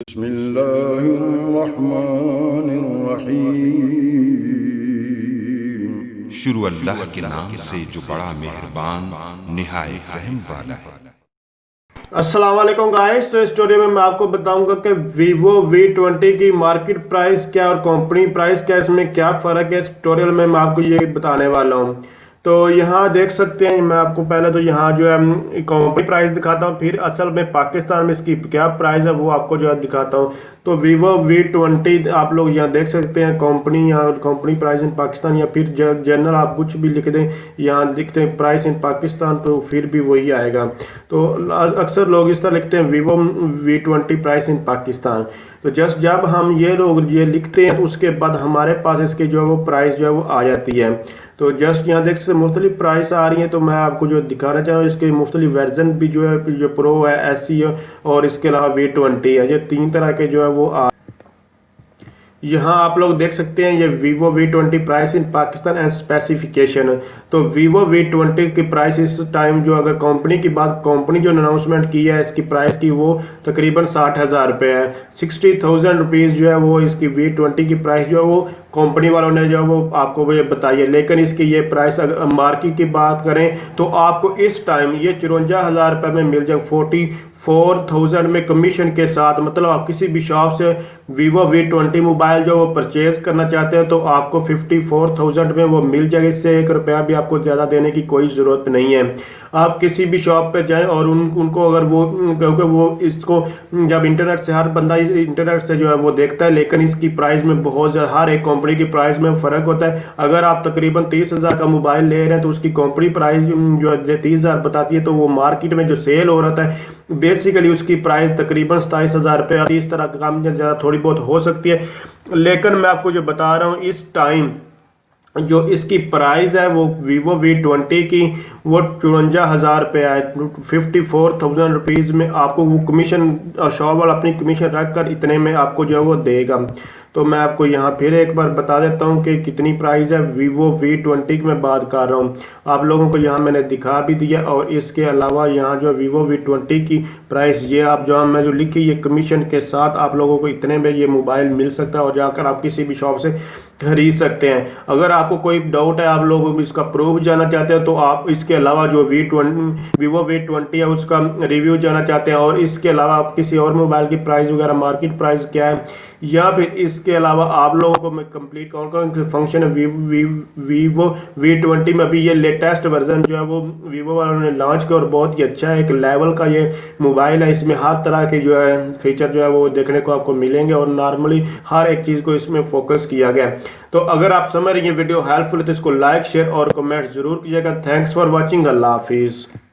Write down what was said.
बिस्मिल्लाहिर्रहमानिर्रहीम। शुरू अल्लाह के नाम से जो बड़ा मेहरबान निहायत रहम वाला है। अस्सलाम वालेकुम गाइस। तो इस स्टोरी में मैं आपको बताऊंगा कि Vivo V20 की मार्केट प्राइस क्या और कंपनी प्राइस क्या, इसमें क्या फ़र्क है। इस ट्यूटोरियल में मैं आपको ये बताने वाला हूँ। तो यहाँ देख सकते हैं, मैं आपको पहले तो यहाँ जो है कंपनी प्राइस दिखाता हूँ, फिर असल में पाकिस्तान में इसकी क्या प्राइस है वो आपको जो है दिखाता हूँ। तो Vivo V20 आप लोग यहाँ देख सकते हैं कंपनी, यहाँ कंपनी प्राइस इन पाकिस्तान, या फिर जनरल आप कुछ भी लिख दें, यहाँ लिखते हैं प्राइस इन पाकिस्तान तो फिर भी वही आएगा। तो अक्सर लोग इस तरह लिखते हैं Vivo V20 price in Pakistan. तो जस्ट जब हम ये लोग ये लिखते हैं तो उसके बाद हमारे पास इसके जो है वो प्राइस जो है वो आ जाती है। तो जस्ट यहाँ देख सकते मुख्तलिफ प्राइस आ रही है। तो मैं आपको जो दिखाना चाह रहा हूँ, इसके मुख्तलिफ वर्जन भी जो है, जो प्रो है, SE है और इसके अलावा V20 है, ये तीन तरह के जो है वो यहाँ आप लोग देख सकते हैं ये Vivo V20 price in Pakistan and specification. तो Vivo V20 की प्राइस इस टाइम जो, अगर कंपनी की बात, कंपनी जो अनाउंसमेंट की है इसकी प्राइस की, वो तकरीबन 60,000 रुपये है। 60,000 रुपीज़ जो है वो इसकी V20 की प्राइस जो है वो कंपनी वालों ने जो है वो आपको ये बताई है। लेकिन इसकी ये प्राइस अगर मार्केट की बात करें तो आपको इस टाइम ये 54,000 रुपये में मिल जाए, 44,000 में कमीशन के साथ। मतलब आप किसी भी शॉप से Vivo V20 मोबाइल जो वो परचेज करना चाहते हैं तो आपको 54,000 में वो मिल जाएगा। इससे 1 रुपया भी आपको ज़्यादा देने की कोई ज़रूरत नहीं है। आप किसी भी शॉप पे जाएं और उनको अगर वो, क्योंकि वो इसको जब इंटरनेट से, हर बंदा इंटरनेट से जो है वो देखता है, लेकिन इसकी प्राइस में बहुत ज़्यादा, हर एक कंपनी की प्राइस में फ़र्क होता है। अगर आप तकरीबन 30,000 का मोबाइल ले रहे हैं तो उसकी कंपनी प्राइस जो है 30,000 बताती है, तो वो मार्केट में जो सेल हो रहा है बेसिकली उसकी प्राइस तकरीबन 27,000 रुपये। इस तरह का काम ज़्यादा थोड़ी बहुत हो सकती है। लेकिन मैं आपको जो बता रहा हूँ इस टाइम जो इसकी प्राइस है वो Vivo V20 की वो 54,000 रुपये है। 54,000 रुपीज़ में आपको वो कमीशन, शॉप वाला अपनी कमीशन रख कर इतने में आपको जो है वो देगा। तो मैं आपको यहाँ फिर एक बार बता देता हूँ कि कितनी प्राइस है Vivo V20 की मैं बात कर रहा हूँ। आप लोगों को यहाँ मैंने दिखा भी दिया, और इसके अलावा यहाँ जो Vivo V20 की प्राइस ये आप जो मैं जो लिखी, ये कमीशन के साथ आप लोगों को इतने में ये मोबाइल मिल सकता है और जाकर आप किसी भी शॉप से खरीद सकते हैं। अगर आपको कोई डाउट है, आप लोग इसका प्रूफ जानना चाहते हैं, तो आप इसके अलावा जो Vivo V20 है उसका रिव्यू जानना चाहते हैं, और इसके अलावा आप किसी और मोबाइल की प्राइस वगैरह मार्केट प्राइस क्या है, या फिर इसके अलावा आप लोगों को मैं कंप्लीट कहूँगा फंक्शन है Vivo V20 में अभी ये लेटेस्ट वर्जन जो है वो Vivo वालों ने लॉन्च किया और बहुत ही अच्छा है, एक लेवल का ये मोबाइल है। इसमें हर तरह के जो है फीचर जो है वो देखने को आपको मिलेंगे, और नॉर्मली हर एक चीज़ को इसमें फोकस किया गया है। तो अगर आप समझ रहे हैं ये वीडियो हेल्पफुल है तो इसको लाइक, शेयर और कमेंट जरूर कीजिएगा। Thanks for watching. अल्लाह हाफिज़।